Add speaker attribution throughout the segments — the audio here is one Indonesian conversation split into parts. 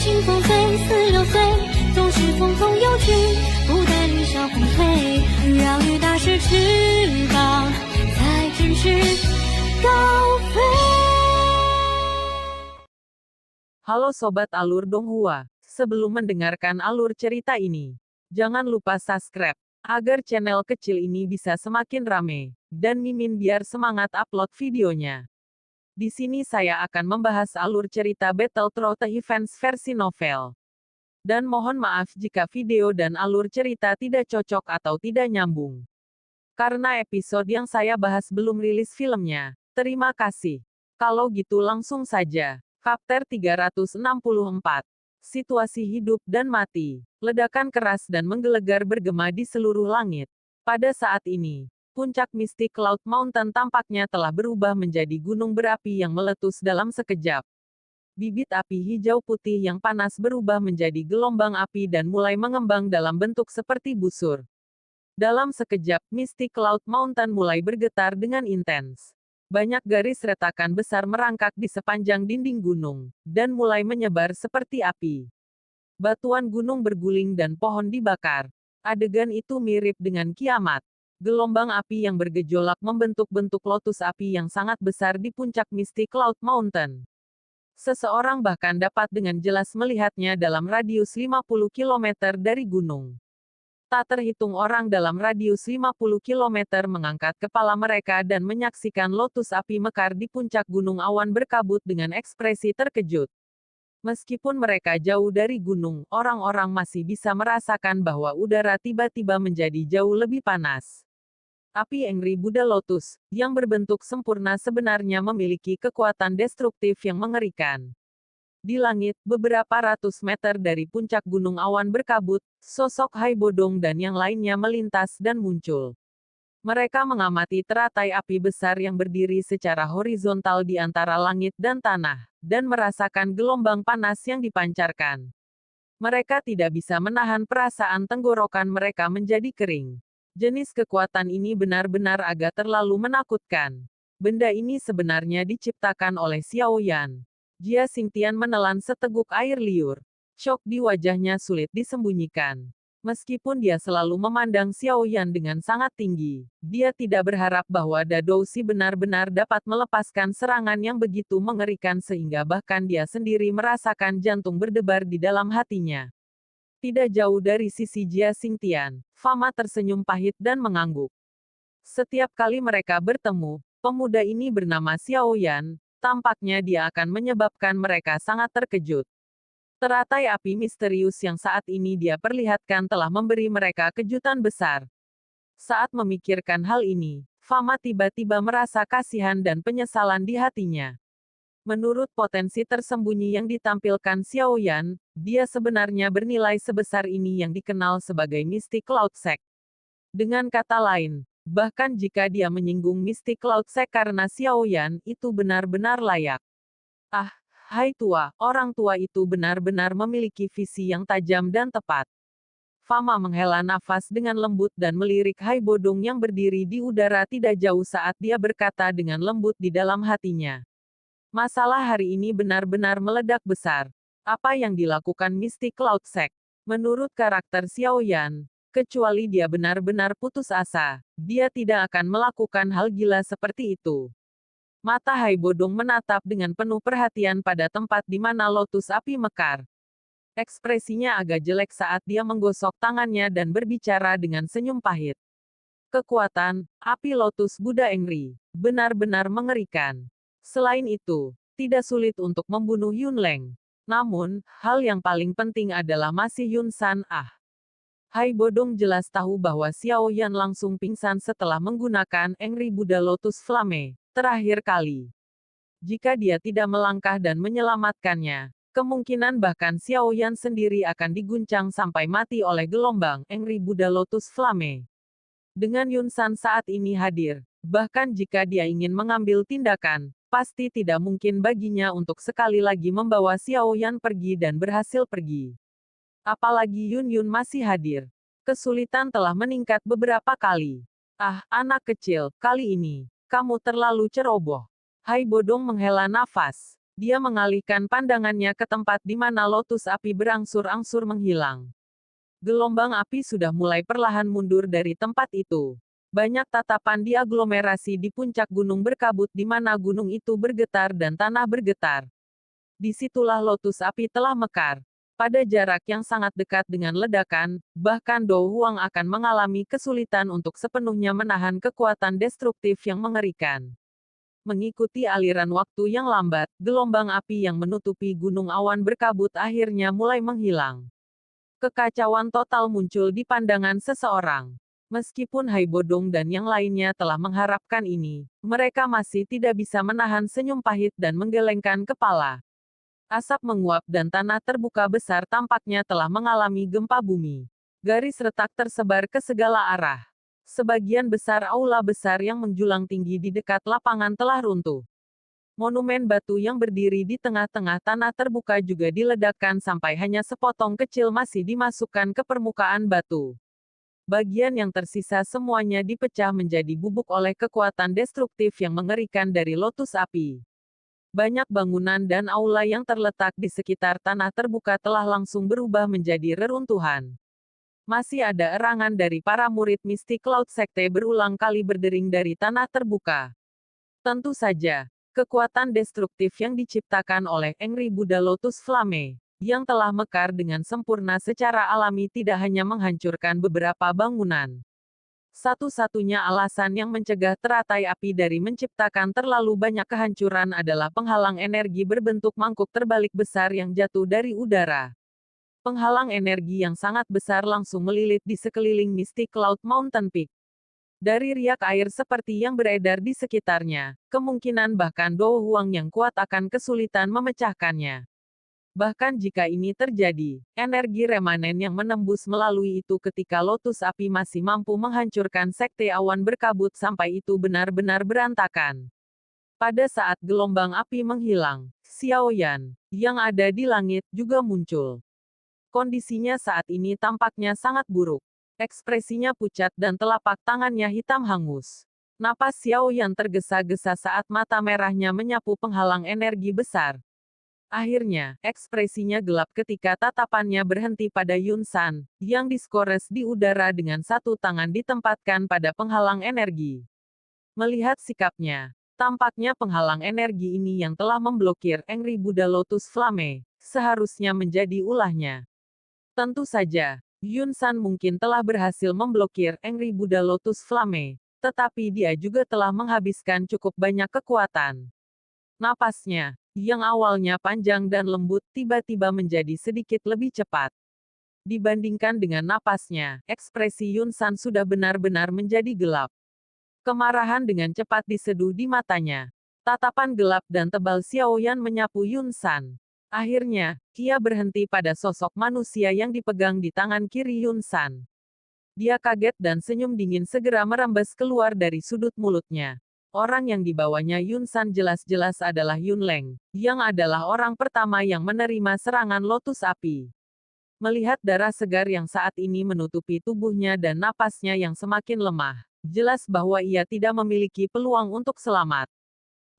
Speaker 1: 清风飞，似流水，总是匆匆有去，不待雨消风退，让雨打湿翅膀，才振翅高飞。
Speaker 2: Halo Sobat Alur Donghua, sebelum mendengarkan alur cerita ini, jangan lupa subscribe, agar channel kecil ini bisa semakin rame, dan Mimin biar semangat upload videonya. Di sini saya akan membahas alur cerita Battlethrough The Events versi novel. Dan mohon maaf jika video dan alur cerita tidak cocok atau tidak nyambung. Karena episode yang saya bahas belum rilis filmnya. Terima kasih. Kalau gitu langsung saja. Chapter 364. Situasi hidup dan mati. Ledakan keras dan menggelegar bergema di seluruh langit. Pada saat ini, puncak Mystic Cloud Mountain tampaknya telah berubah menjadi gunung berapi yang meletus dalam sekejap. Bibit api hijau putih yang panas berubah menjadi gelombang api dan mulai mengembang dalam bentuk seperti busur. Dalam sekejap, Mystic Cloud Mountain mulai bergetar dengan intens. Banyak garis retakan besar merangkak di sepanjang dinding gunung, dan mulai menyebar seperti api. Batuan gunung berguling dan pohon dibakar. Adegan itu mirip dengan kiamat. Gelombang api yang bergejolak membentuk bentuk lotus api yang sangat besar di puncak Mystic Cloud Mountain. Seseorang bahkan dapat dengan jelas melihatnya dalam radius 50 km dari gunung. Tak terhitung orang dalam radius 50 km mengangkat kepala mereka dan menyaksikan lotus api mekar di puncak gunung awan berkabut dengan ekspresi terkejut. Meskipun mereka jauh dari gunung, orang-orang masih bisa merasakan bahwa udara tiba-tiba menjadi jauh lebih panas. Api Angry Buddha Lotus, yang berbentuk sempurna sebenarnya memiliki kekuatan destruktif yang mengerikan. Di langit, beberapa ratus meter dari puncak gunung awan berkabut, sosok Hai Bodong dan yang lainnya melintas dan muncul. Mereka mengamati teratai api besar yang berdiri secara horizontal di antara langit dan tanah, dan merasakan gelombang panas yang dipancarkan. Mereka tidak bisa menahan perasaan tenggorokan mereka menjadi kering. Jenis kekuatan ini benar-benar agak terlalu menakutkan. Benda ini sebenarnya diciptakan oleh Xiao Yan. Jia Xingtian menelan seteguk air liur. Syok di wajahnya sulit disembunyikan. Meskipun dia selalu memandang Xiao Yan dengan sangat tinggi, dia tidak berharap bahwa Dadoushi benar-benar dapat melepaskan serangan yang begitu mengerikan sehingga bahkan dia sendiri merasakan jantung berdebar di dalam hatinya. Tidak jauh dari sisi Jia Xingtian, Fama tersenyum pahit dan mengangguk. Setiap kali mereka bertemu, pemuda ini bernama Xiao Yan, tampaknya dia akan menyebabkan mereka sangat terkejut. Teratai api misterius yang saat ini dia perlihatkan telah memberi mereka kejutan besar. Saat memikirkan hal ini, Fama tiba-tiba merasa kasihan dan penyesalan di hatinya. Menurut potensi tersembunyi yang ditampilkan Xiao Yan, dia sebenarnya bernilai sebesar ini yang dikenal sebagai Mystic Cloud Sect. Dengan kata lain, bahkan jika dia menyinggung Mystic Cloud Sect karena Xiao Yan, itu benar-benar layak. Ah, hai tua, orang tua itu benar-benar memiliki visi yang tajam dan tepat. Fama menghela nafas dengan lembut dan melirik Hai Bodong yang berdiri di udara tidak jauh saat dia berkata dengan lembut di dalam hatinya. Masalah hari ini benar-benar meledak besar. Apa yang dilakukan Mystic Cloud Sect? Menurut karakter Xiao Yan, kecuali dia benar-benar putus asa, dia tidak akan melakukan hal gila seperti itu. Mata Hai Bodong menatap dengan penuh perhatian pada tempat di mana lotus api mekar. Ekspresinya agak jelek saat dia menggosok tangannya dan berbicara dengan senyum pahit. Kekuatan, api lotus Buddha Angry, benar-benar mengerikan. Selain itu, tidak sulit untuk membunuh Yun Leng. Namun, hal yang paling penting adalah masih Yun San. Hai Bodong jelas tahu bahwa Xiao Yan langsung pingsan setelah menggunakan Angry Buddha Lotus Flame terakhir kali. Jika dia tidak melangkah dan menyelamatkannya, kemungkinan bahkan Xiao Yan sendiri akan diguncang sampai mati oleh gelombang Angry Buddha Lotus Flame. Dengan Yun San saat ini hadir, bahkan jika dia ingin mengambil tindakan, pasti tidak mungkin baginya untuk sekali lagi membawa Xiao Yan pergi dan berhasil pergi. Apalagi Yun Yun masih hadir. Kesulitan telah meningkat beberapa kali. Ah, anak kecil, kali ini, kamu terlalu ceroboh. Hai Bodong menghela nafas. Dia mengalihkan pandangannya ke tempat di mana lotus api berangsur-angsur menghilang. Gelombang api sudah mulai perlahan mundur dari tempat itu. Banyak tatapan di aglomerasi di puncak gunung berkabut di mana gunung itu bergetar dan tanah bergetar. Disitulah lotus api telah mekar. Pada jarak yang sangat dekat dengan ledakan, bahkan Do Huang akan mengalami kesulitan untuk sepenuhnya menahan kekuatan destruktif yang mengerikan. Mengikuti aliran waktu yang lambat, gelombang api yang menutupi gunung awan berkabut akhirnya mulai menghilang. Kekacauan total muncul di pandangan seseorang. Meskipun Hai Bodong dan yang lainnya telah mengharapkan ini, mereka masih tidak bisa menahan senyum pahit dan menggelengkan kepala. Asap menguap dan tanah terbuka besar tampaknya telah mengalami gempa bumi. Garis retak tersebar ke segala arah. Sebagian besar aula besar yang menjulang tinggi di dekat lapangan telah runtuh. Monumen batu yang berdiri di tengah-tengah tanah terbuka juga diledakkan sampai hanya sepotong kecil masih dimasukkan ke permukaan batu. Bagian yang tersisa semuanya dipecah menjadi bubuk oleh kekuatan destruktif yang mengerikan dari lotus api. Banyak bangunan dan aula yang terletak di sekitar tanah terbuka telah langsung berubah menjadi reruntuhan. Masih ada erangan dari para murid mistik Cloud Sekte berulang kali berdering dari tanah terbuka. Tentu saja, kekuatan destruktif yang diciptakan oleh Angry Buddha Lotus Flame, yang telah mekar dengan sempurna secara alami tidak hanya menghancurkan beberapa bangunan. Satu-satunya alasan yang mencegah teratai api dari menciptakan terlalu banyak kehancuran adalah penghalang energi berbentuk mangkuk terbalik besar yang jatuh dari udara. Penghalang energi yang sangat besar langsung melilit di sekeliling Mystic Cloud Mountain Peak. Dari riak air seperti yang beredar di sekitarnya, kemungkinan bahkan Do Huang yang kuat akan kesulitan memecahkannya. Bahkan jika ini terjadi, energi remanen yang menembus melalui itu ketika lotus api masih mampu menghancurkan sekte awan berkabut sampai itu benar-benar berantakan. Pada saat gelombang api menghilang, Xiao Yan, yang ada di langit, juga muncul. Kondisinya saat ini tampaknya sangat buruk. Ekspresinya pucat dan telapak tangannya hitam hangus. Napas Xiao Yan tergesa-gesa saat mata merahnya menyapu penghalang energi besar. Akhirnya, ekspresinya gelap ketika tatapannya berhenti pada Yun San, yang diskores di udara dengan satu tangan ditempatkan pada penghalang energi. Melihat sikapnya, tampaknya penghalang energi ini yang telah memblokir Angry Buddha Lotus Flame, seharusnya menjadi ulahnya. Tentu saja, Yun San mungkin telah berhasil memblokir Angry Buddha Lotus Flame, tetapi dia juga telah menghabiskan cukup banyak kekuatan. Napasnya, yang awalnya panjang dan lembut, tiba-tiba menjadi sedikit lebih cepat. Dibandingkan dengan napasnya, ekspresi Yun San sudah benar-benar menjadi gelap. Kemarahan dengan cepat diseduh di matanya. Tatapan gelap dan tebal Xiao Yan menyapu Yun San. Akhirnya, dia berhenti pada sosok manusia yang dipegang di tangan kiri Yun San. Dia kaget dan senyum dingin segera merembes keluar dari sudut mulutnya. Orang yang dibawanya Yun San jelas-jelas adalah Yun Leng, yang adalah orang pertama yang menerima serangan lotus api. Melihat darah segar yang saat ini menutupi tubuhnya dan napasnya yang semakin lemah, jelas bahwa ia tidak memiliki peluang untuk selamat.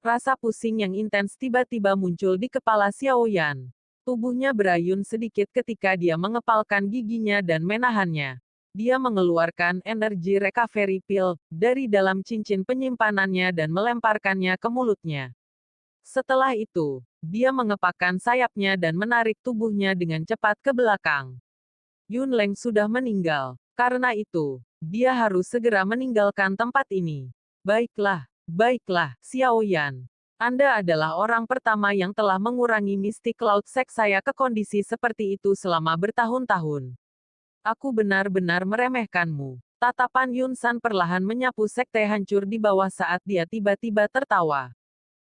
Speaker 2: Rasa pusing yang intens tiba-tiba muncul di kepala Xiao Yan. Tubuhnya berayun sedikit ketika dia mengepalkan giginya dan menahannya. Dia mengeluarkan energi recovery pill dari dalam cincin penyimpanannya dan melemparkannya ke mulutnya. Setelah itu, dia mengepakkan sayapnya dan menarik tubuhnya dengan cepat ke belakang. Yun Leng sudah meninggal. Karena itu, dia harus segera meninggalkan tempat ini. Baiklah, Xiao Yan. Anda adalah orang pertama yang telah mengurangi Mystic Cloud Sect saya ke kondisi seperti itu selama bertahun-tahun. Aku benar-benar meremehkanmu. Tatapan Yun San perlahan menyapu sekte hancur di bawah saat dia tiba-tiba tertawa.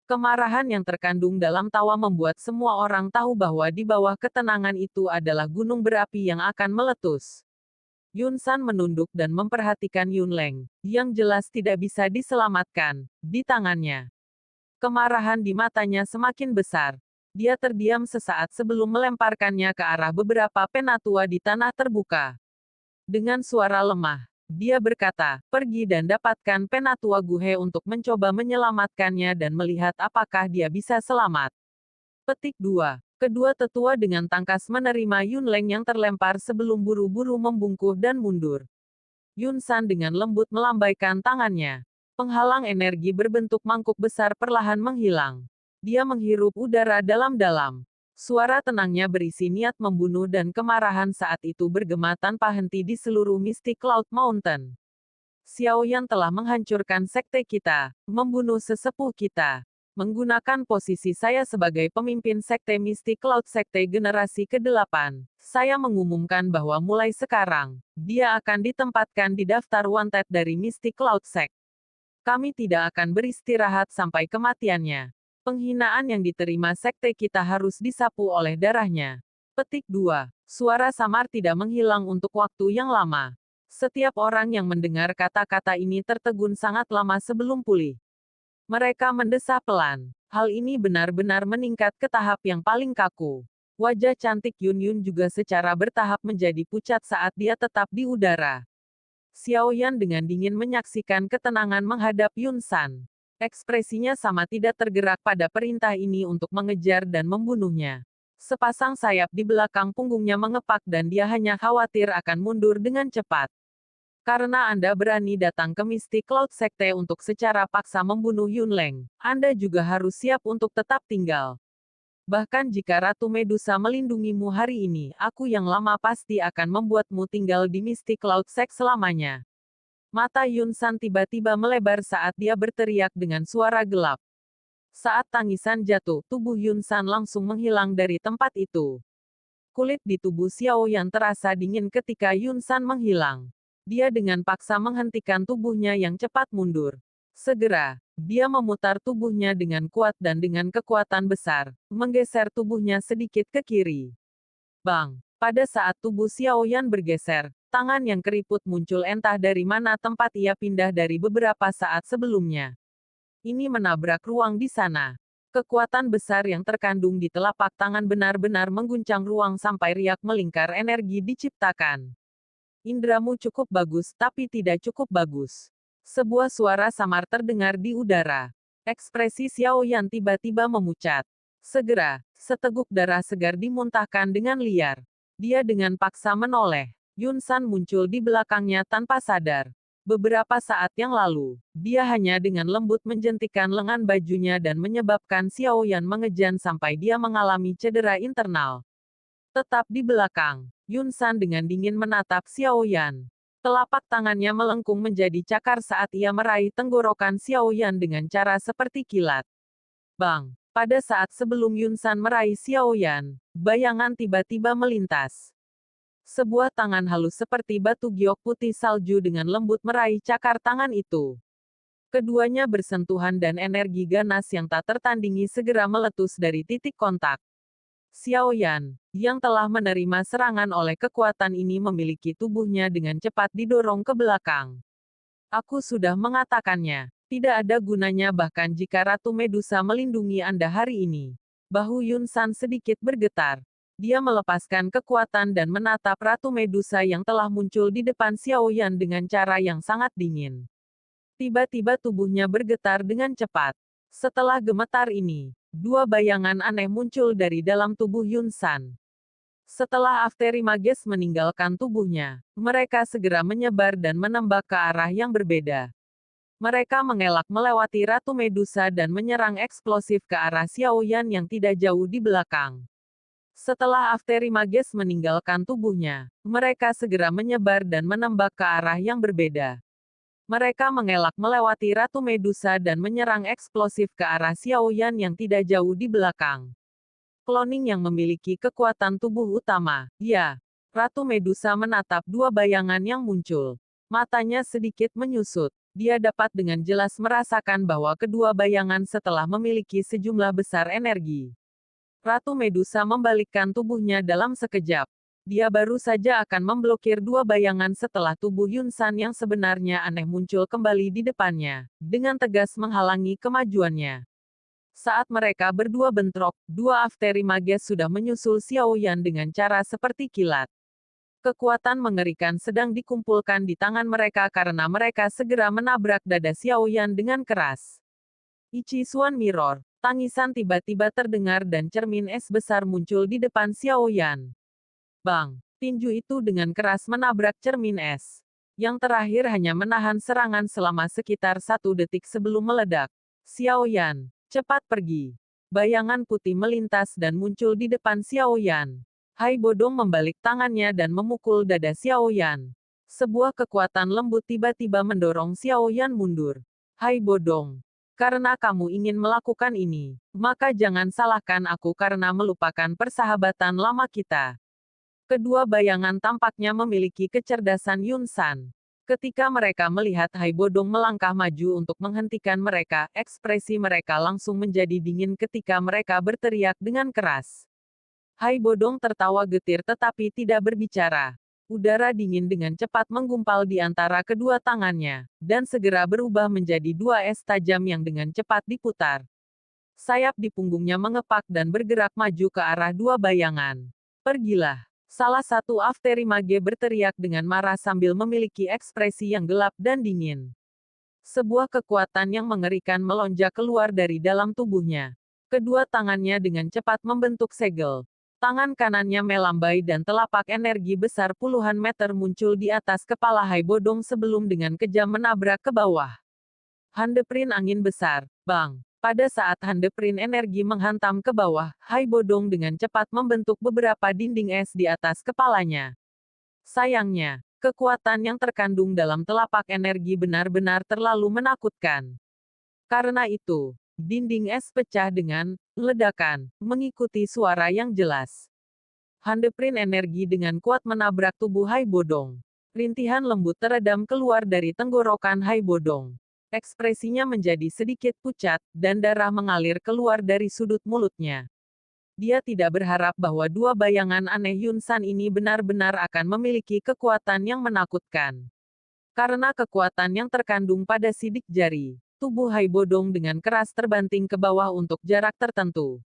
Speaker 2: Kemarahan yang terkandung dalam tawa membuat semua orang tahu bahwa di bawah ketenangan itu adalah gunung berapi yang akan meletus. Yun San menunduk dan memperhatikan Yun Leng, yang jelas tidak bisa diselamatkan, di tangannya. Kemarahan di matanya semakin besar. Dia terdiam sesaat sebelum melemparkannya ke arah beberapa penatua di tanah terbuka. Dengan suara lemah, dia berkata, pergi dan dapatkan penatua Guhe untuk mencoba menyelamatkannya dan melihat apakah dia bisa selamat. Petik 2. Kedua tetua dengan tangkas menerima Yun Leng yang terlempar sebelum buru-buru membungkuk dan mundur. Yun San dengan lembut melambaikan tangannya. Penghalang energi berbentuk mangkuk besar perlahan menghilang. Dia menghirup udara dalam-dalam. Suara tenangnya berisi niat membunuh dan kemarahan saat itu bergema tanpa henti di seluruh Mystic Cloud Mountain. Xiao Yan telah menghancurkan sekte kita, membunuh sesepuh kita. Menggunakan posisi saya sebagai pemimpin sekte Mystic Cloud Sekte generasi ke-8, saya mengumumkan bahwa mulai sekarang, dia akan ditempatkan di daftar wanted dari Mystic Cloud Sect. Kami tidak akan beristirahat sampai kematiannya. Penghinaan yang diterima sekte kita harus disapu oleh darahnya. Petik 2. Suara samar tidak menghilang untuk waktu yang lama. Setiap orang yang mendengar kata-kata ini tertegun sangat lama sebelum pulih. Mereka mendesah pelan. Hal ini benar-benar meningkat ke tahap yang paling kaku. Wajah cantik Yun Yun juga secara bertahap menjadi pucat saat dia tetap di udara. Xiao Yan dengan dingin menyaksikan ketenangan menghadap Yun San. Ekspresinya sama tidak tergerak pada perintah ini untuk mengejar dan membunuhnya. Sepasang sayap di belakang punggungnya mengepak dan dia hanya khawatir akan mundur dengan cepat. Karena Anda berani datang ke Mystic Cloud Sekte untuk secara paksa membunuh Yun Leng, Anda juga harus siap untuk tetap tinggal. Bahkan jika Ratu Medusa melindungimu hari ini, aku yang lama pasti akan membuatmu tinggal di Mystic Cloud Sect selamanya. Mata Yun San tiba-tiba melebar saat dia berteriak dengan suara gelap. Saat tangisan jatuh, tubuh Yun San langsung menghilang dari tempat itu. Kulit di tubuh Xiao Yan terasa dingin ketika Yun San menghilang. Dia dengan paksa menghentikan tubuhnya yang cepat mundur. Segera, dia memutar tubuhnya dengan kuat dan dengan kekuatan besar, menggeser tubuhnya sedikit ke kiri. Bang! Pada saat tubuh Xiao Yan bergeser, tangan yang keriput muncul entah dari mana tempat ia pindah dari beberapa saat sebelumnya. Ini menabrak ruang di sana. Kekuatan besar yang terkandung di telapak tangan benar-benar mengguncang ruang sampai riak melingkar energi diciptakan. Indramu cukup bagus tapi tidak cukup bagus. Sebuah suara samar terdengar di udara. Ekspresi Xiao Yan tiba-tiba memucat. Segera, seteguk darah segar dimuntahkan dengan liar. Dia dengan paksa menoleh. Yun San muncul di belakangnya tanpa sadar. Beberapa saat yang lalu, dia hanya dengan lembut menjentikan lengan bajunya dan menyebabkan Xiao Yan mengejan sampai dia mengalami cedera internal. Tetap di belakang, Yun San dengan dingin menatap Xiao Yan. Telapak tangannya melengkung menjadi cakar saat ia meraih tenggorokan Xiao Yan dengan cara seperti kilat. Bang! Pada saat sebelum Yun San meraih Xiao Yan, bayangan tiba-tiba melintas. Sebuah tangan halus seperti batu giok putih salju dengan lembut meraih cakar tangan itu. Keduanya bersentuhan dan energi ganas yang tak tertandingi segera meletus dari titik kontak. Xiao Yan, yang telah menerima serangan oleh kekuatan ini memiliki tubuhnya dengan cepat didorong ke belakang. Aku sudah mengatakannya, tidak ada gunanya bahkan jika Ratu Medusa melindungi Anda hari ini. Bahu Yun San sedikit bergetar. Dia melepaskan kekuatan dan menatap Ratu Medusa yang telah muncul di depan Xiao Yan dengan cara yang sangat dingin. Tiba-tiba tubuhnya bergetar dengan cepat. Setelah gemetar ini, dua bayangan aneh muncul dari dalam tubuh Yun San. Setelah Afterimages meninggalkan tubuhnya, mereka segera menyebar dan menembak ke arah yang berbeda. Mereka mengelak melewati Ratu Medusa dan menyerang eksplosif ke arah Xiao Yan yang tidak jauh di belakang. Setelah Afterimages meninggalkan tubuhnya, mereka segera menyebar dan menembak ke arah yang berbeda. Mereka mengelak melewati Ratu Medusa dan menyerang eksplosif ke arah Xiao Yan yang tidak jauh di belakang. Cloning yang memiliki kekuatan tubuh utama, ya. Ratu Medusa menatap dua bayangan yang muncul. Matanya sedikit menyusut. Dia dapat dengan jelas merasakan bahwa kedua bayangan setelah memiliki sejumlah besar energi. Ratu Medusa membalikkan tubuhnya dalam sekejap. Dia baru saja akan memblokir dua bayangan setelah tubuh Yun San yang sebenarnya aneh muncul kembali di depannya, dengan tegas menghalangi kemajuannya. Saat mereka berdua bentrok, dua Afterimages sudah menyusul Xiao Yan dengan cara seperti kilat. Kekuatan mengerikan sedang dikumpulkan di tangan mereka karena mereka segera menabrak dada Xiao Yan dengan keras. Ichi Suan Mirror. Tangisan tiba-tiba terdengar dan cermin es besar muncul di depan Xiao Yan. Bang! Tinju itu dengan keras menabrak cermin es. Yang terakhir hanya menahan serangan selama sekitar 1 detik sebelum meledak. Xiao Yan, cepat pergi. Bayangan putih melintas dan muncul di depan Xiao Yan. Hai Bodong membalik tangannya dan memukul dada Xiao Yan. Sebuah kekuatan lembut tiba-tiba mendorong Xiao Yan mundur. Hai Bodong. Karena kamu ingin melakukan ini, maka jangan salahkan aku karena melupakan persahabatan lama kita. Kedua bayangan tampaknya memiliki kecerdasan Yun San. Ketika mereka melihat Hai Bodong melangkah maju untuk menghentikan mereka, ekspresi mereka langsung menjadi dingin ketika mereka berteriak dengan keras. Hai Bodong tertawa getir tetapi tidak berbicara. Udara dingin dengan cepat menggumpal di antara kedua tangannya, dan segera berubah menjadi 2 es tajam yang dengan cepat diputar. Sayap di punggungnya mengepak dan bergerak maju ke arah 2 bayangan. Pergilah. Salah satu Afterimage berteriak dengan marah sambil memiliki ekspresi yang gelap dan dingin. Sebuah kekuatan yang mengerikan melonjak keluar dari dalam tubuhnya. Kedua tangannya dengan cepat membentuk segel. Tangan kanannya melambai dan telapak energi besar puluhan meter muncul di atas kepala Hai Bodong sebelum dengan kejam menabrak ke bawah. Handeprin angin besar, bang. Pada saat handeprin energi menghantam ke bawah, Hai Bodong dengan cepat membentuk beberapa dinding es di atas kepalanya. Sayangnya, kekuatan yang terkandung dalam telapak energi benar-benar terlalu menakutkan. Karena itu, dinding es pecah dengan ledakan, mengikuti suara yang jelas. Handeprin energi dengan kuat menabrak tubuh Hai Bodong. Rintihan lembut teredam keluar dari tenggorokan Hai Bodong. Ekspresinya menjadi sedikit pucat, dan darah mengalir keluar dari sudut mulutnya. Dia tidak berharap bahwa 2 bayangan aneh Yun San ini benar-benar akan memiliki kekuatan yang menakutkan. Karena kekuatan yang terkandung pada sidik jari, tubuh Hai Bodong dengan keras terbanting ke bawah untuk jarak tertentu.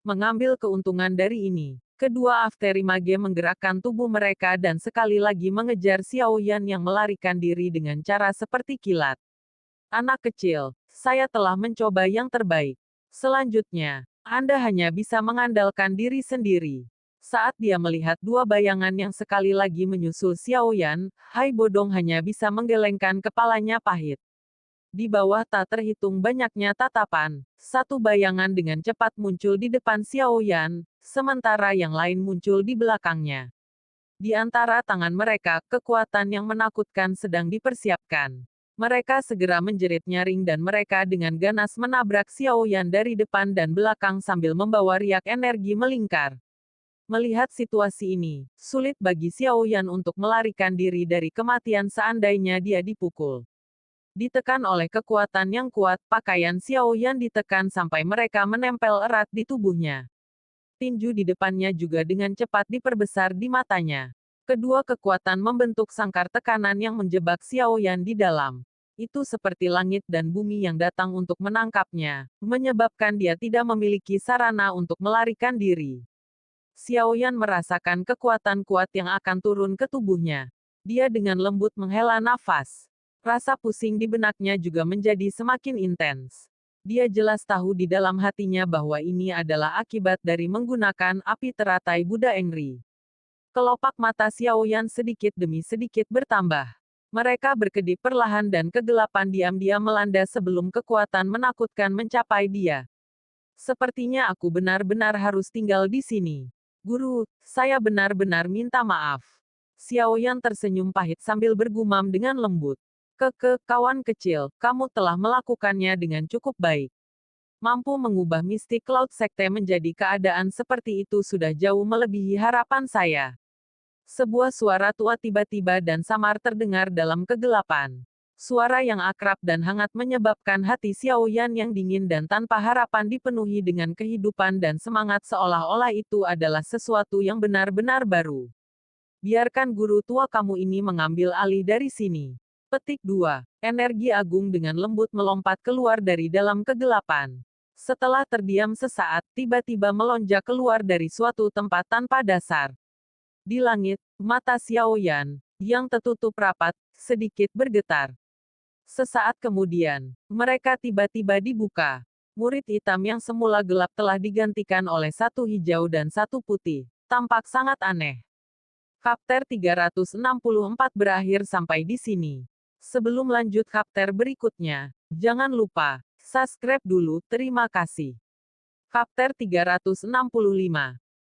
Speaker 2: Mengambil keuntungan dari ini, kedua Afterimage menggerakkan tubuh mereka dan sekali lagi mengejar Xiao Yan yang melarikan diri dengan cara seperti kilat. Anak kecil, saya telah mencoba yang terbaik. Selanjutnya, Anda hanya bisa mengandalkan diri sendiri. Saat dia melihat 2 bayangan yang sekali lagi menyusul Xiao Yan, Hai Bodong hanya bisa menggelengkan kepalanya pahit. Di bawah tak terhitung banyaknya tatapan, 1 bayangan dengan cepat muncul di depan Xiao Yan, sementara yang lain muncul di belakangnya. Di antara tangan mereka, kekuatan yang menakutkan sedang dipersiapkan. Mereka segera menjerit nyaring dan mereka dengan ganas menabrak Xiao Yan dari depan dan belakang sambil membawa riak energi melingkar. Melihat situasi ini, sulit bagi Xiao Yan untuk melarikan diri dari kematian seandainya dia dipukul. Ditekan oleh kekuatan yang kuat, pakaian Xiao Yan ditekan sampai mereka menempel erat di tubuhnya. Tinju di depannya juga dengan cepat diperbesar di matanya. Kedua kekuatan membentuk sangkar tekanan yang menjebak Xiao Yan di dalam. Itu seperti langit dan bumi yang datang untuk menangkapnya, menyebabkan dia tidak memiliki sarana untuk melarikan diri. Xiao Yan merasakan kekuatan kuat yang akan turun ke tubuhnya. Dia dengan lembut menghela nafas. Rasa pusing di benaknya juga menjadi semakin intens. Dia jelas tahu di dalam hatinya bahwa ini adalah akibat dari menggunakan api teratai Buddha Engri. Kelopak mata Xiao Yan sedikit demi sedikit bertambah. Mereka berkedip perlahan dan kegelapan diam-diam melanda sebelum kekuatan menakutkan mencapai dia. Sepertinya aku benar-benar harus tinggal di sini. Guru, saya benar-benar minta maaf. Xiao Yan tersenyum pahit sambil bergumam dengan lembut. Kawan kecil, kamu telah melakukannya dengan cukup baik. Mampu mengubah mistik Cloud Sekte menjadi keadaan seperti itu sudah jauh melebihi harapan saya. Sebuah suara tua tiba-tiba dan samar terdengar dalam kegelapan. Suara yang akrab dan hangat menyebabkan hati Xiao Yan yang dingin dan tanpa harapan dipenuhi dengan kehidupan dan semangat seolah-olah itu adalah sesuatu yang benar-benar baru. Biarkan guru tua kamu ini mengambil alih dari sini. Petik 2. Energi agung dengan lembut melompat keluar dari dalam kegelapan. Setelah terdiam sesaat, tiba-tiba melonjak keluar dari suatu tempat tanpa dasar. Di langit, mata Xiao Yan, yang tertutup rapat, sedikit bergetar. Sesaat kemudian, mereka tiba-tiba dibuka. Murid hitam yang semula gelap telah digantikan oleh satu hijau dan satu putih. Tampak sangat aneh. Chapter 364 berakhir sampai di sini. Sebelum lanjut chapter berikutnya, jangan lupa subscribe dulu. Terima kasih. Chapter 365.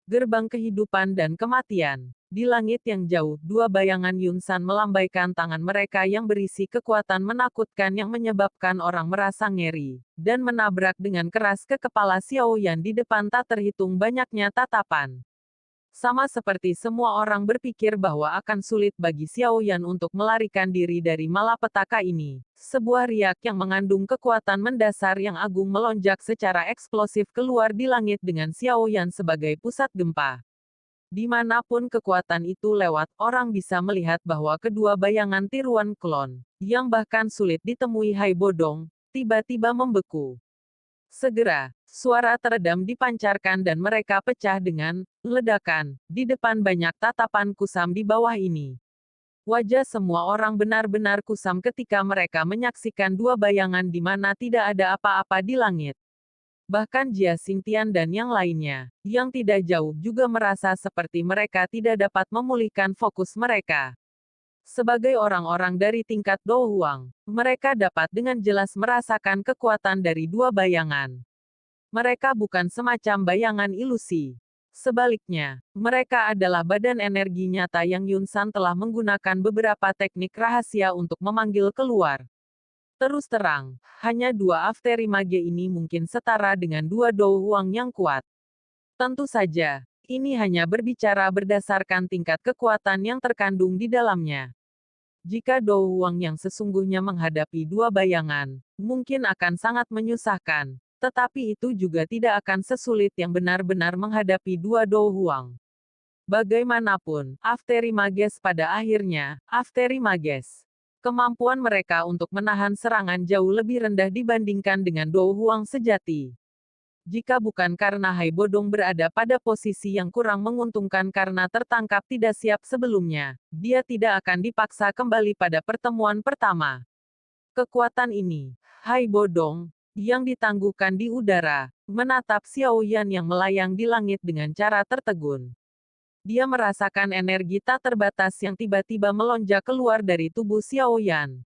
Speaker 2: Gerbang Kehidupan dan Kematian. Di langit yang jauh, dua bayangan Yunsan melambaikan tangan mereka yang berisi kekuatan menakutkan yang menyebabkan orang merasa ngeri, dan menabrak dengan keras ke kepala Xiao Yan di depan tak terhitung banyaknya tatapan. Sama seperti semua orang berpikir bahwa akan sulit bagi Xiao Yan untuk melarikan diri dari malapetaka ini, sebuah riak yang mengandung kekuatan mendasar yang agung melonjak secara eksplosif keluar di langit dengan Xiao Yan sebagai pusat gempa. Dimanapun kekuatan itu lewat, orang bisa melihat bahwa kedua bayangan tiruan klon, yang bahkan sulit ditemui Hai Bodong, tiba-tiba membeku. Segera, suara teredam dipancarkan dan mereka pecah dengan ledakan. Di depan banyak tatapan kusam di bawah ini. Wajah semua orang benar-benar kusam ketika mereka menyaksikan dua bayangan di mana tidak ada apa-apa di langit. Bahkan Jia Xingtian dan yang lainnya, yang tidak jauh juga merasa seperti mereka tidak dapat memulihkan fokus mereka. Sebagai orang-orang dari tingkat Do Huang, mereka dapat dengan jelas merasakan kekuatan dari dua bayangan. Mereka bukan semacam bayangan ilusi. Sebaliknya, mereka adalah badan energi nyata yang Yunsan telah menggunakan beberapa teknik rahasia untuk memanggil keluar. Terus terang, hanya dua Afteri Mage ini mungkin setara dengan dua Do Huang yang kuat. Tentu saja, ini hanya berbicara berdasarkan tingkat kekuatan yang terkandung di dalamnya. Jika Do Huang yang sesungguhnya menghadapi dua bayangan, mungkin akan sangat menyusahkan, tetapi itu juga tidak akan sesulit yang benar-benar menghadapi dua Do Huang. Bagaimanapun, Afteri Mages pada akhirnya, Afteri Mages. Kemampuan mereka untuk menahan serangan jauh lebih rendah dibandingkan dengan Do Huang sejati. Jika bukan karena Hai Bodong berada pada posisi yang kurang menguntungkan karena tertangkap tidak siap sebelumnya, dia tidak akan dipaksa kembali pada pertemuan pertama. Kekuatan ini, Hai Bodong, yang ditangguhkan di udara, menatap Xiao Yan yang melayang di langit dengan cara tertegun. Dia merasakan energi tak terbatas yang tiba-tiba melonjak keluar dari tubuh Xiao Yan.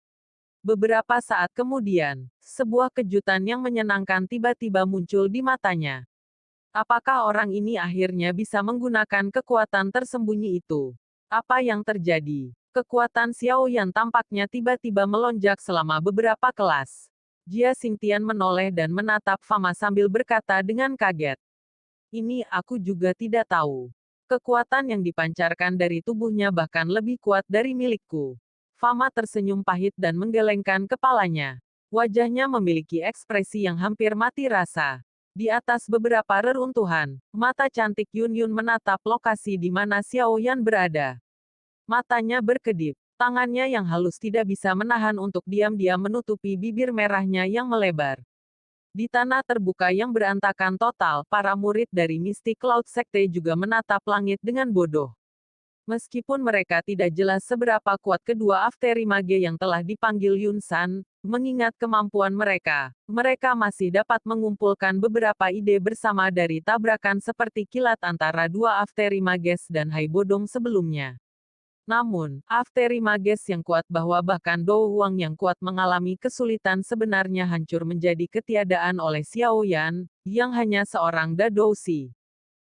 Speaker 2: Beberapa saat kemudian, sebuah kejutan yang menyenangkan tiba-tiba muncul di matanya. Apakah orang ini akhirnya bisa menggunakan kekuatan tersembunyi itu? Apa yang terjadi? Kekuatan Xiao Yan tampaknya tiba-tiba melonjak selama beberapa kelas. Jia Xingtian menoleh dan menatap Fama sambil berkata dengan kaget. Ini aku juga tidak tahu. Kekuatan yang dipancarkan dari tubuhnya bahkan lebih kuat dari milikku. Fama tersenyum pahit dan menggelengkan kepalanya. Wajahnya memiliki ekspresi yang hampir mati rasa. Di atas beberapa reruntuhan, mata cantik Yun Yun menatap lokasi di mana Xiao Yan berada. Matanya berkedip, tangannya yang halus tidak bisa menahan untuk diam-diam menutupi bibir merahnya yang melebar. Di tanah terbuka yang berantakan total, para murid dari Mystic Cloud Sekte juga menatap langit dengan bodoh. Meskipun mereka tidak jelas seberapa kuat kedua Afteri Mage yang telah dipanggil Yunsan, mengingat kemampuan mereka, mereka masih dapat mengumpulkan beberapa ide bersama dari tabrakan seperti kilat antara dua Afteri Mages dan Hai Bodong sebelumnya. Namun, Afteri Mages yang kuat bahwa bahkan Do Huang yang kuat mengalami kesulitan sebenarnya hancur menjadi ketiadaan oleh Xiao Yan, yang hanya seorang Dadoushi.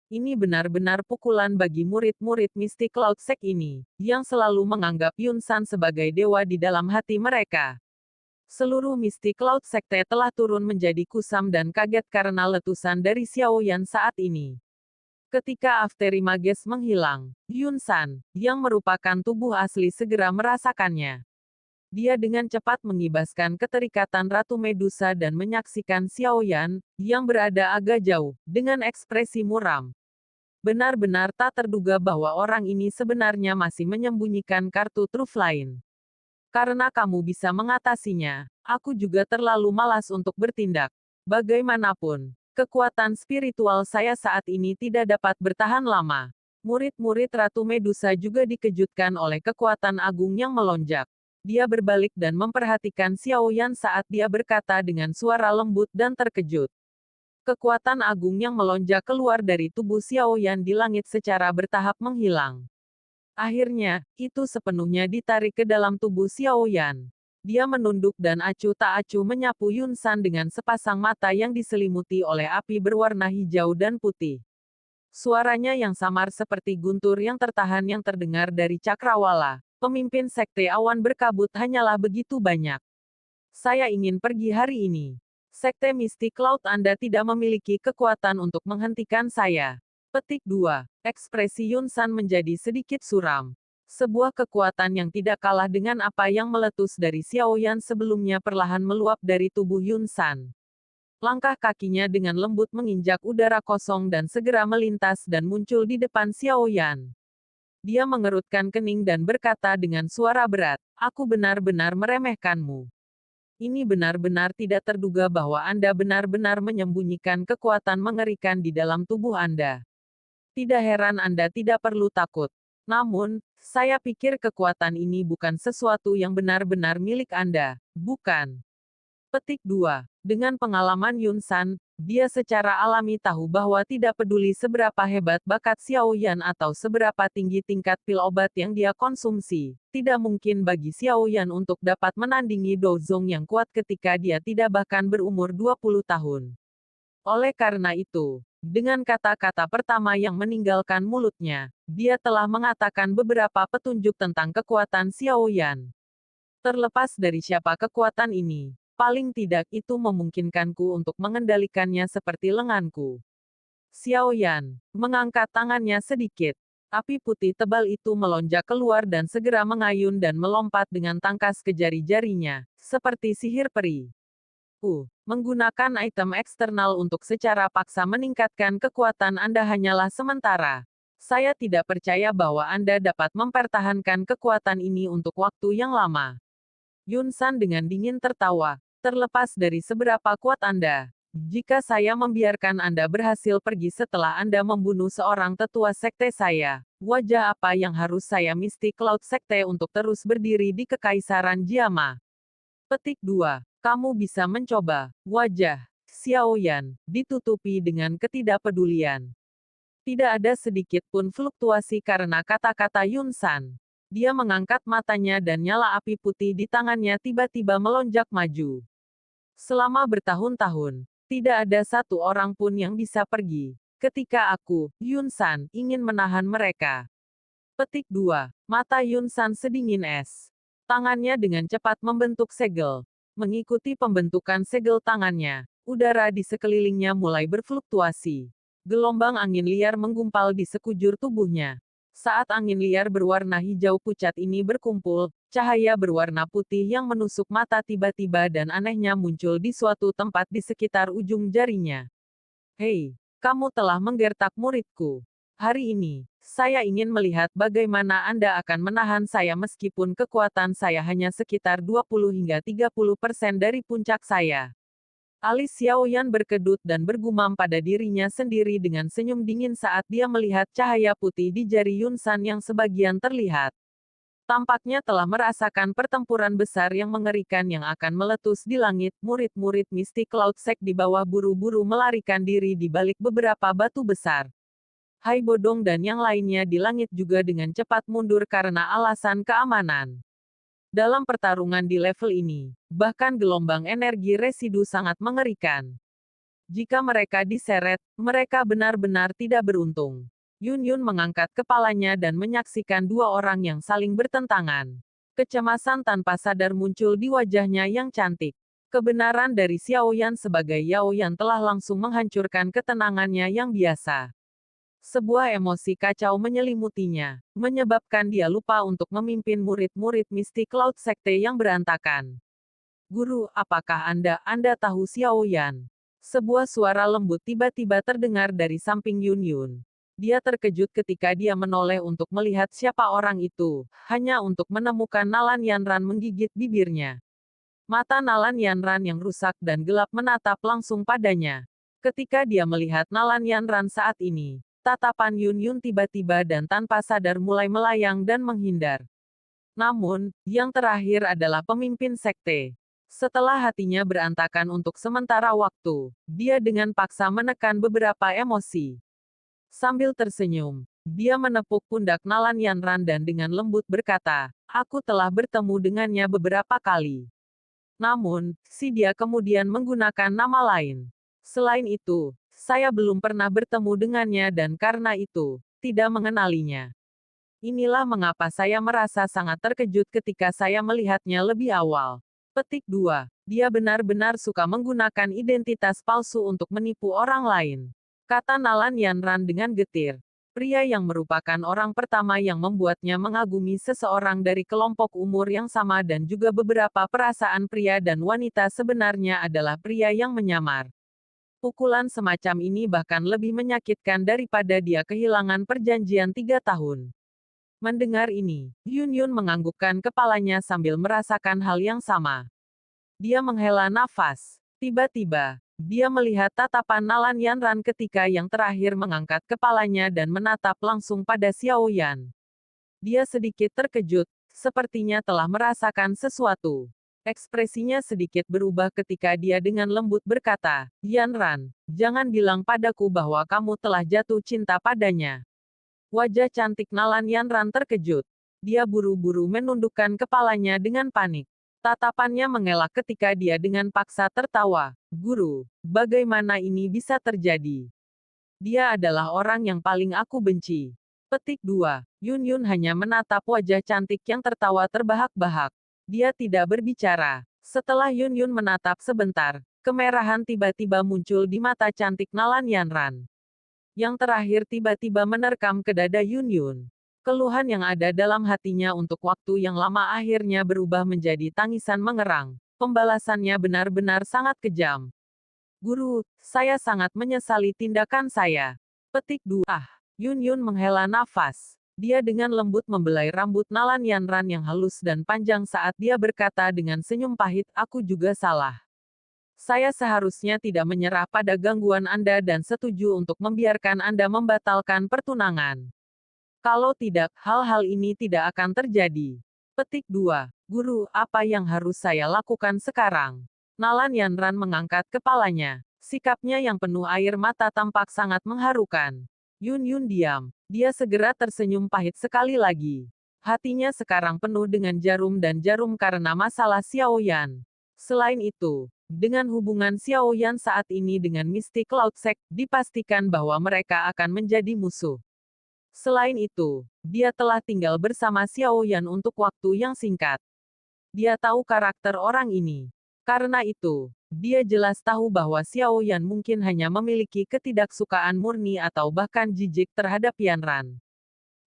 Speaker 2: Ini benar-benar pukulan bagi murid-murid Mystic Cloud Sect ini, yang selalu menganggap Yunsan sebagai dewa di dalam hati mereka. Seluruh Mystic Cloud Sekte telah turun menjadi kusam dan kaget karena letusan dari Xiao Yan saat ini. Ketika Afteri Mages menghilang, Yunsan, yang merupakan tubuh asli segera merasakannya. Dia dengan cepat mengibaskan keterikatan Ratu Medusa dan menyaksikan Xiao Yan, yang berada agak jauh, dengan ekspresi muram. Benar-benar tak terduga bahwa orang ini sebenarnya masih menyembunyikan kartu truf lain. Karena kamu bisa mengatasinya, aku juga terlalu malas untuk bertindak. Bagaimanapun, kekuatan spiritual saya saat ini tidak dapat bertahan lama. Murid-murid Ratu Medusa juga dikejutkan oleh kekuatan agung yang melonjak. Dia berbalik dan memperhatikan Xiao Yan saat dia berkata dengan suara lembut dan terkejut. Kekuatan agung yang melonjak keluar dari tubuh Xiao Yan di langit secara bertahap menghilang. Akhirnya, itu sepenuhnya ditarik ke dalam tubuh Xiao Yan. Dia menunduk dan acuh tak acuh menyapu Yun San dengan sepasang mata yang diselimuti oleh api berwarna hijau dan putih. Suaranya yang samar seperti guntur yang tertahan yang terdengar dari Cakrawala. Pemimpin Sekte Awan berkabut hanyalah begitu banyak. Saya ingin pergi hari ini. Sekte Mistik Laut Anda tidak memiliki kekuatan untuk menghentikan saya. Petik 2. Ekspresi Yun San menjadi sedikit suram. Sebuah kekuatan yang tidak kalah dengan apa yang meletus dari Xiao Yan sebelumnya perlahan meluap dari tubuh Yun San. Langkah kakinya dengan lembut menginjak udara kosong dan segera melintas dan muncul di depan Xiao Yan. Dia mengerutkan kening dan berkata dengan suara berat, "Aku benar-benar meremehkanmu. Ini benar-benar tidak terduga bahwa Anda benar-benar menyembunyikan kekuatan mengerikan di dalam tubuh Anda. Tidak heran Anda tidak perlu takut. Namun, saya pikir kekuatan ini bukan sesuatu yang benar-benar milik Anda, bukan?" Petik 2. Dengan pengalaman Yun San, dia secara alami tahu bahwa tidak peduli seberapa hebat bakat Xiao Yan atau seberapa tinggi tingkat pil obat yang dia konsumsi, tidak mungkin bagi Xiao Yan untuk dapat menandingi Dozong yang kuat ketika dia tidak bahkan berumur 20 tahun. Oleh karena itu, dengan kata-kata pertama yang meninggalkan mulutnya, dia telah mengatakan beberapa petunjuk tentang kekuatan Xiao Yan. Terlepas dari siapa kekuatan ini, paling tidak itu memungkinkanku untuk mengendalikannya seperti lenganku. Xiao Yan mengangkat tangannya sedikit. Api putih tebal itu melonjak keluar dan segera mengayun dan melompat dengan tangkas ke jari-jarinya, seperti sihir peri. Menggunakan item eksternal untuk secara paksa meningkatkan kekuatan Anda hanyalah sementara. Saya tidak percaya bahwa Anda dapat mempertahankan kekuatan ini untuk waktu yang lama. Yun San dengan dingin tertawa. Terlepas dari seberapa kuat Anda, jika saya membiarkan Anda berhasil pergi setelah Anda membunuh seorang tetua sekte saya, wajah apa yang harus saya Mystic Cloud Sekte untuk terus berdiri di Kekaisaran Jiama? Petik 2. Kamu bisa mencoba. Wajah Xiao Yan ditutupi dengan ketidakpedulian. Tidak ada sedikit pun fluktuasi karena kata-kata Yun San. Dia mengangkat matanya dan nyala api putih di tangannya tiba-tiba melonjak maju. Selama bertahun-tahun, tidak ada satu orang pun yang bisa pergi. Ketika aku, Yun San, ingin menahan mereka. Petik 2. Mata Yun San sedingin es. Tangannya dengan cepat membentuk segel. Mengikuti pembentukan segel tangannya, udara di sekelilingnya mulai berfluktuasi. Gelombang angin liar menggumpal di sekujur tubuhnya. Saat angin liar berwarna hijau pucat ini berkumpul, cahaya berwarna putih yang menusuk mata tiba-tiba dan anehnya muncul di suatu tempat di sekitar ujung jarinya. Hei, kamu telah menggertak muridku. Hari ini, saya ingin melihat bagaimana Anda akan menahan saya meskipun kekuatan saya hanya sekitar 20 hingga 30% dari puncak saya. Alis Xiao Yan berkedut dan bergumam pada dirinya sendiri dengan senyum dingin saat dia melihat cahaya putih di jari Yun San yang sebagian terlihat. Tampaknya telah merasakan pertempuran besar yang mengerikan yang akan meletus di langit. Murid-murid Mystic Cloud Sect di bawah buru-buru melarikan diri di balik beberapa batu besar. Hai Bodong dan yang lainnya di langit juga dengan cepat mundur karena alasan keamanan. Dalam pertarungan di level ini, bahkan gelombang energi residu sangat mengerikan. Jika mereka diseret, mereka benar-benar tidak beruntung. Yun Yun mengangkat kepalanya dan menyaksikan dua orang yang saling bertentangan. Kecemasan tanpa sadar muncul di wajahnya yang cantik. Kebenaran dari Xiao Yan sebagai Yao Yan telah langsung menghancurkan ketenangannya yang biasa. Sebuah emosi kacau menyelimutinya, menyebabkan dia lupa untuk memimpin murid-murid Mystic Cloud Sekte yang berantakan. Guru, apakah Anda tahu Xiao Yan? Sebuah suara lembut tiba-tiba terdengar dari samping Yun Yun. Dia terkejut ketika dia menoleh untuk melihat siapa orang itu, hanya untuk menemukan Nalan Yanran menggigit bibirnya. Mata Nalan Yanran yang rusak dan gelap menatap langsung padanya. Ketika dia melihat Nalan Yanran saat ini, tatapan Yun Yun tiba-tiba dan tanpa sadar mulai melayang dan menghindar. Namun, yang terakhir adalah pemimpin sekte. Setelah hatinya berantakan untuk sementara waktu, dia dengan paksa menekan beberapa emosi. Sambil tersenyum, dia menepuk pundak Nalan Yanran dan dengan lembut berkata, "Aku telah bertemu dengannya beberapa kali. Namun, si dia kemudian menggunakan nama lain. Selain itu, saya belum pernah bertemu dengannya dan karena itu, tidak mengenalinya. Inilah mengapa saya merasa sangat terkejut ketika saya melihatnya lebih awal." Petik 2. Dia benar-benar suka menggunakan identitas palsu untuk menipu orang lain. Kata Nalan Yanran dengan getir. Pria yang merupakan orang pertama yang membuatnya mengagumi seseorang dari kelompok umur yang sama dan juga beberapa perasaan pria dan wanita sebenarnya adalah pria yang menyamar. Pukulan semacam ini bahkan lebih menyakitkan daripada dia kehilangan perjanjian 3 tahun. Mendengar ini, Yun Yun menganggukkan kepalanya sambil merasakan hal yang sama. Dia menghela nafas. Tiba-tiba, dia melihat tatapan Nalan Yanran ketika yang terakhir mengangkat kepalanya dan menatap langsung pada Xiao Yan. Dia sedikit terkejut, sepertinya telah merasakan sesuatu. Ekspresinya sedikit berubah ketika dia dengan lembut berkata, "Yanran, jangan bilang padaku bahwa kamu telah jatuh cinta padanya." Wajah cantik Nalan Yanran terkejut. Dia buru-buru menundukkan kepalanya dengan panik. Tatapannya mengelak ketika dia dengan paksa tertawa. "Guru, bagaimana ini bisa terjadi? Dia adalah orang yang paling aku benci." Petik 2. Yun Yun hanya menatap wajah cantik yang tertawa terbahak-bahak. Dia tidak berbicara. Setelah Yun Yun menatap sebentar, kemerahan tiba-tiba muncul di mata cantik Nalan Yanran. Yang terakhir tiba-tiba menerkam ke dada Yun Yun. Keluhan yang ada dalam hatinya untuk waktu yang lama akhirnya berubah menjadi tangisan mengerang. Pembalasannya benar-benar sangat kejam. "Guru, saya sangat menyesali tindakan saya." Petik 2. Yun Yun menghela nafas. Dia dengan lembut membelai rambut Nalan Yanran yang halus dan panjang saat dia berkata dengan senyum pahit, "Aku juga salah. Saya seharusnya tidak menyerah pada gangguan Anda dan setuju untuk membiarkan Anda membatalkan pertunangan. Kalau tidak, hal-hal ini tidak akan terjadi." Petik 2. "Guru, apa yang harus saya lakukan sekarang?" Nalan Yanran mengangkat kepalanya. Sikapnya yang penuh air mata tampak sangat mengharukan. Yun Yun diam. Dia segera tersenyum pahit sekali lagi. Hatinya sekarang penuh dengan jarum dan jarum karena masalah Xiao Yan. Selain itu, dengan hubungan Xiao Yan saat ini dengan Mystic Cloud Sect, dipastikan bahwa mereka akan menjadi musuh. Selain itu, dia telah tinggal bersama Xiao Yan untuk waktu yang singkat. Dia tahu karakter orang ini. Karena itu, dia jelas tahu bahwa Xiao Yan mungkin hanya memiliki ketidaksukaan murni atau bahkan jijik terhadap Yanran.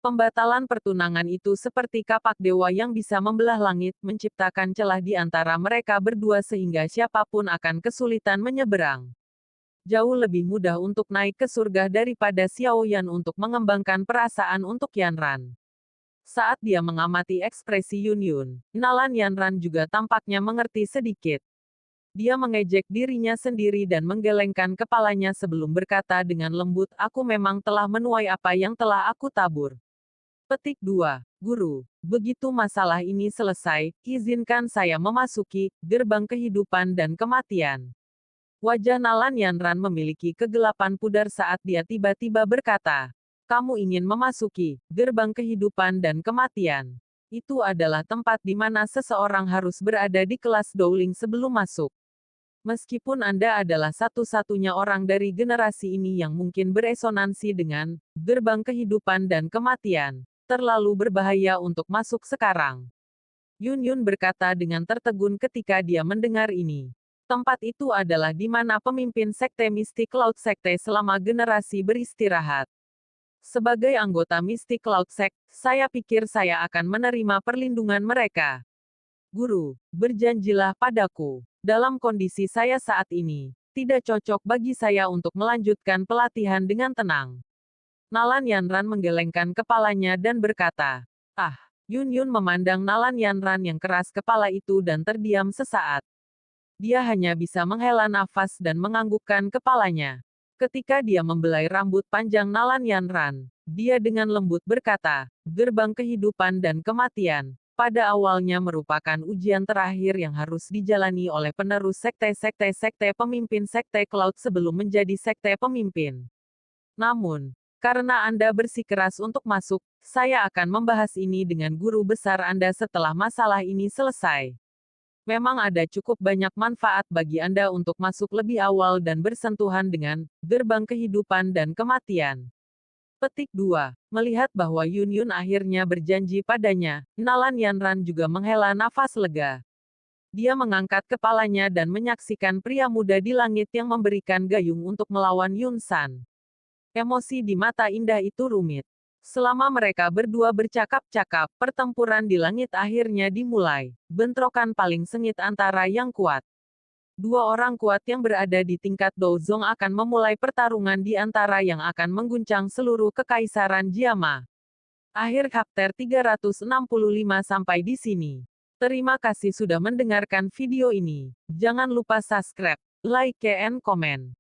Speaker 2: Pembatalan pertunangan itu seperti kapak dewa yang bisa membelah langit, menciptakan celah di antara mereka berdua sehingga siapapun akan kesulitan menyeberang. Jauh lebih mudah untuk naik ke surga daripada Xiao Yan untuk mengembangkan perasaan untuk Yanran. Saat dia mengamati ekspresi Yun Yun, Nalan Yanran juga tampaknya mengerti sedikit. Dia mengejek dirinya sendiri dan menggelengkan kepalanya sebelum berkata dengan lembut, "Aku memang telah menuai apa yang telah aku tabur." Petik 2. Guru, begitu masalah ini selesai, izinkan saya memasuki gerbang kehidupan dan kematian. Wajah Nalan Yanran memiliki kegelapan pudar saat dia tiba-tiba berkata, "Kamu ingin memasuki gerbang kehidupan dan kematian. Itu adalah tempat di mana seseorang harus berada di kelas Dowling sebelum masuk. Meskipun Anda adalah satu-satunya orang dari generasi ini yang mungkin beresonansi dengan gerbang kehidupan dan kematian, terlalu berbahaya untuk masuk sekarang." Yun Yun berkata dengan tertegun ketika dia mendengar ini. Tempat itu adalah di mana pemimpin sekte Mystic Cloud Sekte selama generasi beristirahat. Sebagai anggota Mystic Cloud Sect, saya pikir saya akan menerima perlindungan mereka. Guru, berjanjilah padaku. Dalam kondisi saya saat ini, tidak cocok bagi saya untuk melanjutkan pelatihan dengan tenang. Nalan Yanran menggelengkan kepalanya dan berkata, "Ah." Yun Yun memandang Nalan Yanran yang keras kepala itu dan terdiam sesaat. Dia hanya bisa menghela nafas dan menganggukkan kepalanya. Ketika dia membelai rambut panjang Nalan Yanran, dia dengan lembut berkata, "Gerbang kehidupan dan kematian. pada awalnya merupakan ujian terakhir yang harus dijalani oleh penerus sekte pemimpin sekte Cloud sebelum menjadi sekte pemimpin. Namun, karena Anda bersikeras untuk masuk, saya akan membahas ini dengan guru besar Anda setelah masalah ini selesai. Memang ada cukup banyak manfaat bagi Anda untuk masuk lebih awal dan bersentuhan dengan gerbang kehidupan dan kematian. Petik 2. Melihat bahwa Yun Yun akhirnya berjanji padanya, Nalan Yanran juga menghela nafas lega. Dia mengangkat kepalanya dan menyaksikan pria muda di langit yang memberikan gayung untuk melawan Yun San. Emosi di mata indah itu rumit. Selama mereka berdua bercakap-cakap, pertempuran di langit akhirnya dimulai. Bentrokan paling sengit antara yang kuat. Dua orang kuat yang berada di tingkat Douzong akan memulai pertarungan di antara yang akan mengguncang seluruh kekaisaran Jiama. Akhir chapter 365 sampai di sini. Terima kasih sudah mendengarkan video ini. Jangan lupa subscribe, like, and comment.